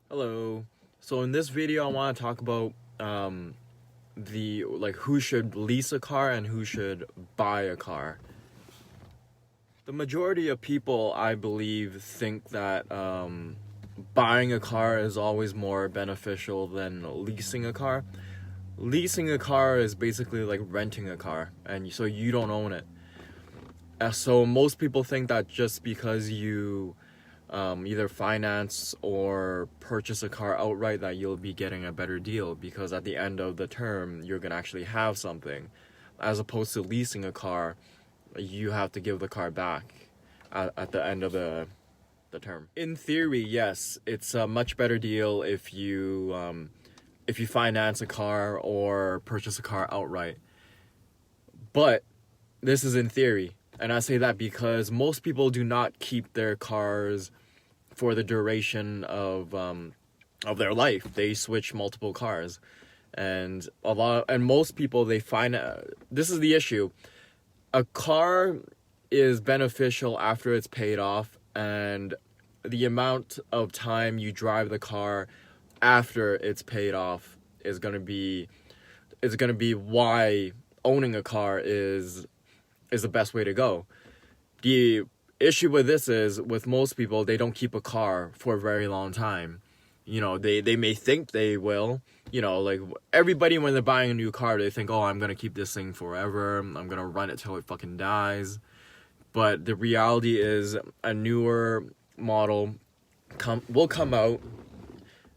Hello. So in this video, I want to talk about who should lease a car and who should buy a car. The majority of people, I believe, think that buying a car is always more beneficial than leasing a car. Leasing a car is basically like renting a car, and so you don't own it. So most people think that just because you either finance or purchase a car outright that you'll be getting a better deal, because at the end of the term you're gonna actually have something, as opposed to leasing a car. You have to give the car back at the end of the term. In theory, yes, it's a much better deal if you finance a car or purchase a car outright, but this is in theory. And I say that because most people do not keep their cars for the duration of their life. They switch multiple cars, and most people, they find this is the issue. A car is beneficial after it's paid off, and the amount of time you drive the car after it's paid off is going to be why owning a car is the best way to go. The issue with this is, with most people, they don't keep a car for a very long time. They may think they will. Like everybody, when they're buying a new car, they think, oh, I'm going to keep this thing forever. I'm going to run it till it fucking dies. But the reality is, a newer model will come out.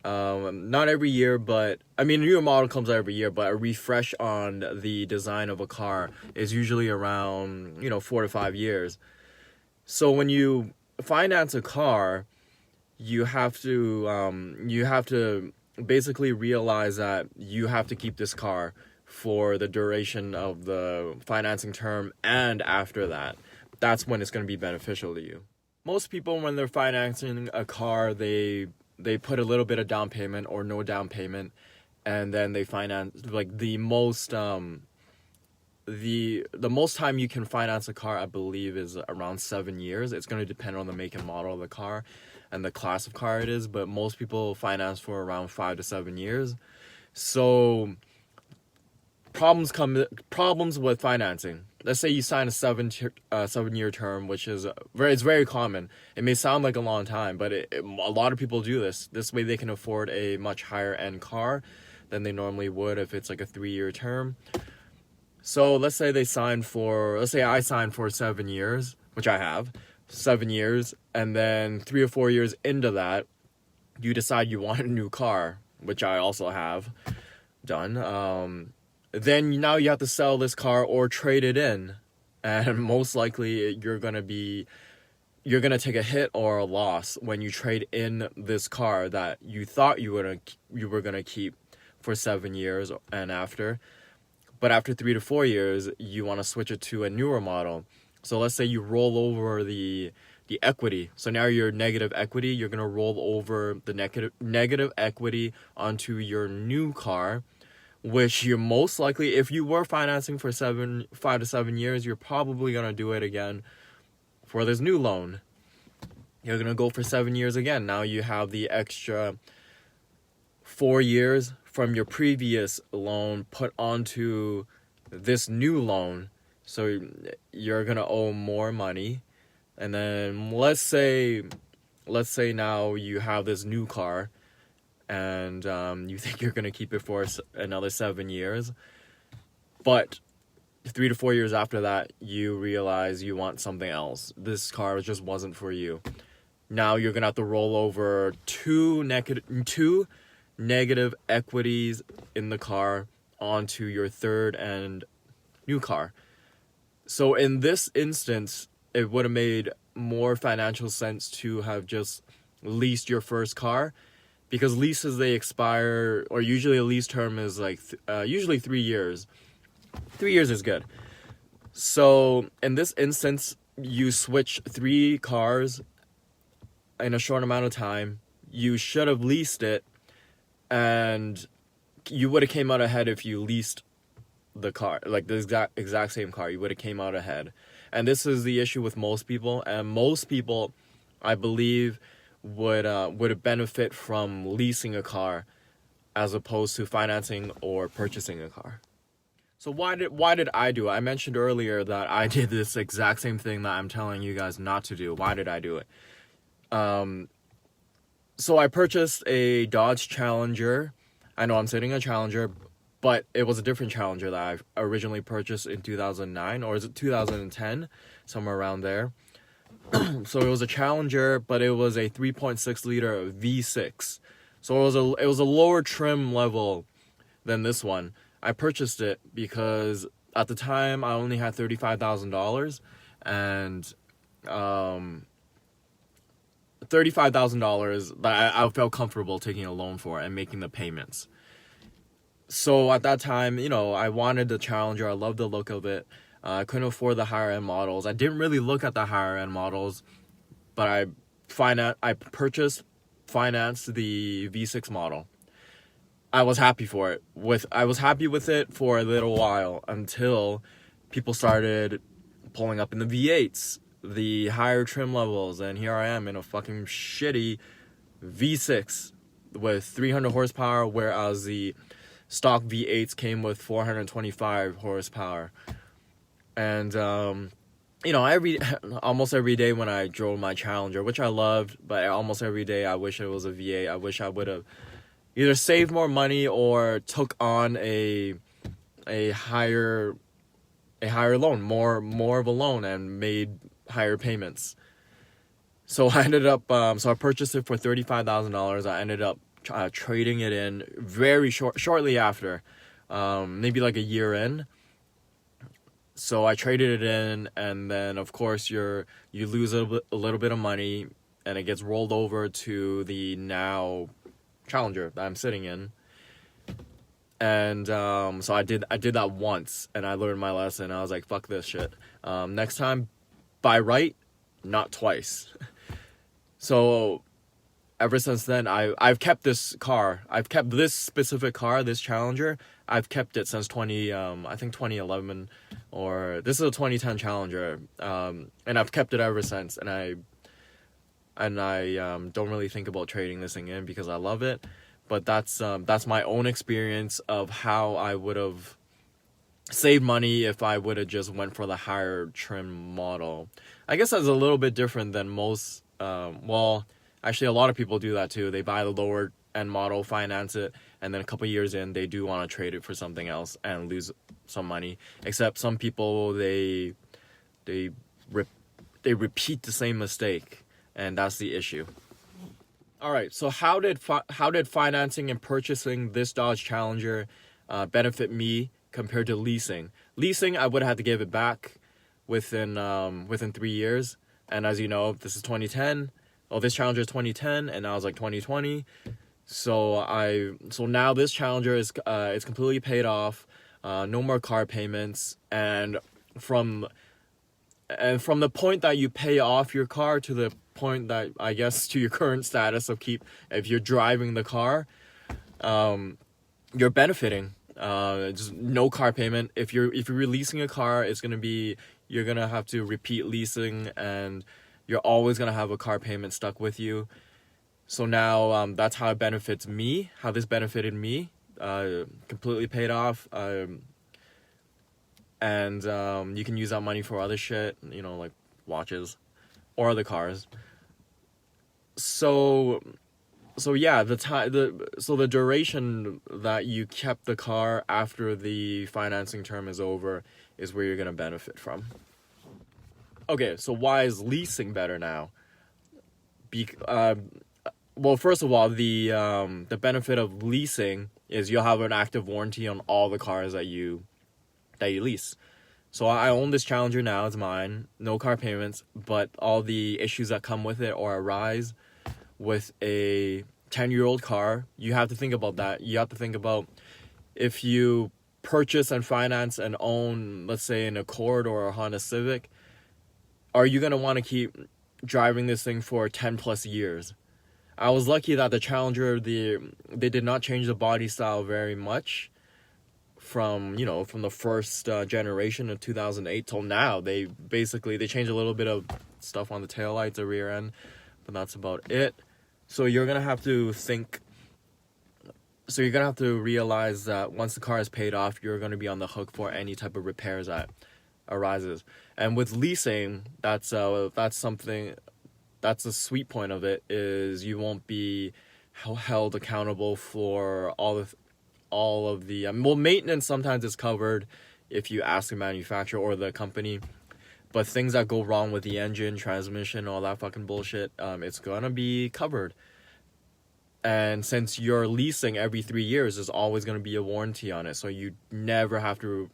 Not every year, but a newer model comes out every year, but a refresh on the design of a car is usually around 4 to 5 years. So when you finance a car, you have to basically realize that you have to keep this car for the duration of the financing term, and after that, that's when it's going to be beneficial to you. Most people, when they're financing a car, they put a little bit of down payment or no down payment, and then they finance. Like the most time you can finance a car, I believe, is around 7 years. It's going to depend on the make and model of the car and the class of car it is, but most people finance for around 5 to 7 years. So problems with financing. Let's say you sign a 7-year term, which is it's very common. It may sound like a long time, but a lot of people do this. This way they can afford a much higher end car than they normally would if it's like a 3-year term. So let's say I signed for 7 years, which I have, 7 years, and then 3 or 4 years into that, you decide you want a new car, which I also have done. Then now you have to sell this car or trade it in, and most likely you're gonna take a hit or a loss when you trade in this car that you thought you were gonna keep for 7 years and after. But after 3 to 4 years, you want to switch it to a newer model. So let's say you roll over the equity. So now you're negative equity. You're going to roll over the negative equity onto your new car, which you're most likely, if you were financing for 5 to 7 years, you're probably going to do it again for this new loan. You're going to go for 7 years again. Now you have the extra 4 years from your previous loan put onto this new loan, so you're gonna owe more money. And then let's say now you have this new car, and you think you're gonna keep it for another 7 years, but 3 to 4 years after that, you realize you want something else. This car just wasn't for you. Now you're gonna have to roll over two negative equities in the car onto your third and new car. So in this instance, it would have made more financial sense to have just leased your first car, because leases, they expire, or usually a lease term is like usually 3 years. 3 years is good. So in this instance, you switch 3 cars in a short amount of time. You should have leased it, and you would have came out ahead if you leased the car, like the exact same car. You would have came out ahead. And this is the issue with most people, and most people, I believe, would benefit from leasing a car as opposed to financing or purchasing a car. So why did I do it? I mentioned earlier that I did this exact same thing that I'm telling you guys not to do. Why did I do it? So I purchased a Dodge Challenger. I know I'm sitting a Challenger, but it was a different Challenger that I originally purchased in 2009, or is it 2010? Somewhere around there. So it was a Challenger, but it was a 3.6 liter V6. So it was a lower trim level than this one. I purchased it because at the time I only had $35,000, and $35,000 that I felt comfortable taking a loan for and making the payments. So at that time, you know, I wanted the Challenger. I loved the look of it. I couldn't afford the higher end models. I didn't really look at the higher end models, but I financed the V6 model. I was happy for it. I was happy with it for a little while until people started pulling up in the V8s, the higher trim levels, and here I am in a fucking shitty V6 with 300 horsepower, whereas the stock V8s came with 425 horsepower. And you know, almost every day when I drove my Challenger, which I loved, but almost every day I wish it was a V8. I wish I would have either saved more money or took on a higher loan, more of a loan, and made higher payments. So I ended up so I purchased it for $35,000. I ended up trading it in very shortly after, maybe like a year in. So I traded it in, and then of course you lose a little bit of money, and it gets rolled over to the now Challenger that I'm sitting in. And so I did that once, and I learned my lesson. I was like, fuck this shit. Next time, buy right, not twice. So ever since then, I've kept this car. I've kept this specific car, this Challenger. I've kept it since 2011, or this is a 2010 Challenger. And I've kept it ever since. And I don't really think about trading this thing in because I love it. But that's my own experience of how I would have saved money if I would have just went for the higher trim model. I guess that's a little bit different than most. Well, actually, a lot of people do that too. They buy the lower end model, finance it, and then a couple years in, they do want to trade it for something else and lose some money. Except some people, they repeat the same mistake, and that's the issue. All right, so how did financing and purchasing this Dodge Challenger benefit me compared to leasing? Leasing, I would have had to give it back within 3 years, and as you know, this is 2010. Oh, this Challenger is 2010, and now it's like 2020. So now this Challenger is it's completely paid off. No more car payments, and from the point that you pay off your car to the point that, I guess, to your current status of if you're driving the car, you're benefiting. Just no car payment. If you're leasing a car, you're gonna have to repeat leasing, and you're always gonna have a car payment stuck with you. So now that's how it benefits me. How this benefited me, completely paid off. And you can use that money for other shit, you know, like watches or other cars. So yeah, the duration that you kept the car after the financing term is over is where you're gonna benefit from. Okay, so why is leasing better now? Well, first of all, the benefit of leasing is you'll have an active warranty on all the cars that you lease. So I own this Challenger now, it's mine, no car payments, but all the issues that come with it or arise with a 10-year-old car, you have to think about that. You have to think about if you purchase and finance and own, let's say, an Accord or a Honda Civic, are you going to want to keep driving this thing for 10 plus years? I was lucky that the Challenger, they did not change the body style very much from the first generation of 2008 till now. They changed a little bit of stuff on the taillights, the rear end, but that's about it. So you're gonna have to think. So you're gonna have to realize that once the car is paid off, you're gonna be on the hook for any type of repairs that arises. And with leasing, that's something. That's the sweet point of it, is you won't be held accountable for all of the well, maintenance sometimes is covered if you ask the manufacturer or the company, but things that go wrong with the engine, transmission, all that fucking bullshit, it's gonna be covered. And since you're leasing every 3 years, there's always gonna be a warranty on it, so you never have to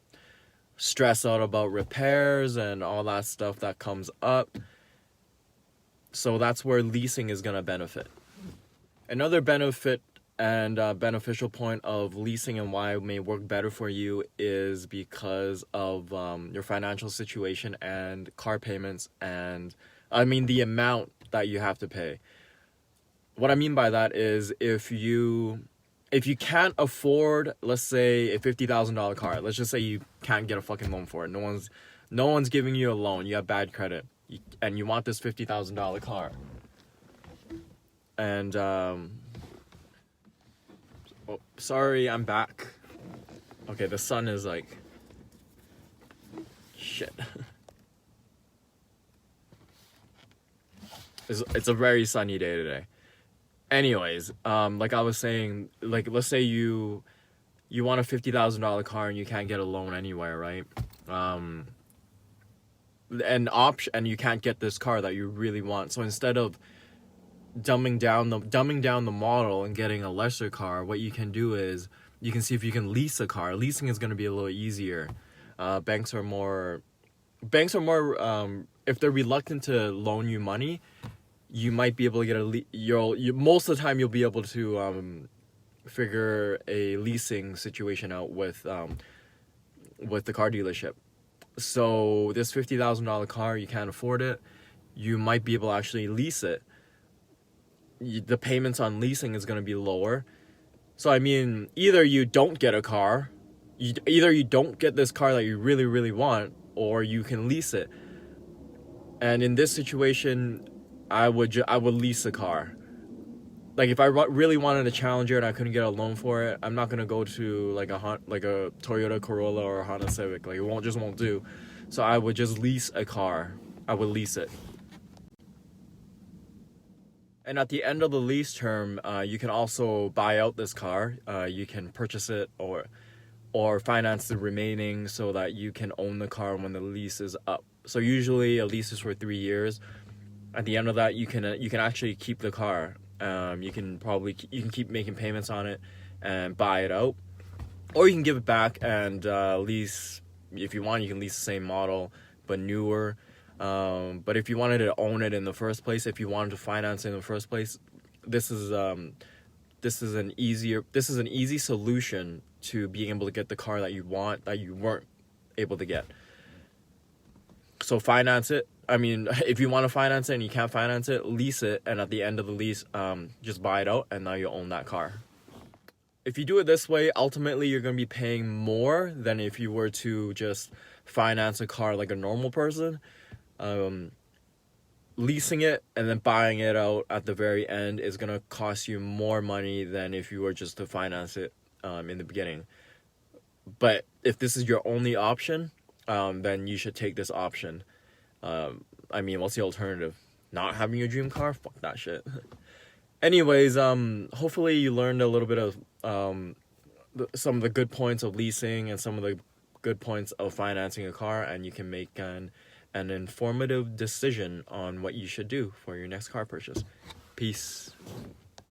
stress out about repairs and all that stuff that comes up. So that's where leasing is gonna benefit. Another benefit and beneficial point of leasing and why it may work better for you is because of your financial situation and car payments, and I mean the amount that you have to pay. What I mean by that is if you can't afford, let's say, a $50,000 car, let's just say you can't get a fucking loan for it. No one's giving you a loan. You have bad credit, and you want this $50,000 car. And oh, sorry, I'm back. Okay, the sun is like shit. It's a very sunny day today. Anyways, like I was saying, like let's say you want a $50,000 car and you can't get a loan anywhere, right? And you can't get this car that you really want. So instead of dumbing down the model and getting a lesser car, what you can do is you can see if you can lease a car. Leasing is going to be a little easier. Banks are more if they're reluctant to loan you money, you might be able to get most of the time you'll be able to figure a leasing situation out with the car dealership. So this $50,000 car, you can't afford it, you might be able to actually lease it. The payments on leasing is going to be lower. So I mean, either you don't get a car, either you don't get this car that you really, really want, or you can lease it. And in this situation, I would lease a car. Like if I really wanted a Challenger and I couldn't get a loan for it, I'm not gonna go to like a Toyota Corolla or a Honda Civic. Like it won't do. So I would just lease a car. I would lease it. And at the end of the lease term, you can also buy out this car. You can purchase it or finance the remaining so that you can own the car when the lease is up. So usually a lease is for 3 years. At the end of that, you can actually keep the car. You can keep making payments on it and buy it out, or you can give it back and lease. If you want, you can lease the same model but newer. But if you wanted to own it in the first place, if you wanted to finance it in the first place, this is an easy solution to being able to get the car that you want that you weren't able to get. So finance it. I mean, if you want to finance it and you can't finance it, lease it, and at the end of the lease, just buy it out, and now you own that car. If you do it this way, ultimately you're going to be paying more than if you were to just finance a car like a normal person. Leasing it and then buying it out at the very end is going to cost you more money than if you were just to finance it in the beginning. But if this is your only option, then you should take this option. I mean, what's the alternative? Not having your dream car? Fuck that shit. Anyways, hopefully you learned a little bit of some of the good points of leasing and some of the good points of financing a car, and you can make an informative decision on what you should do for your next car purchase. Peace.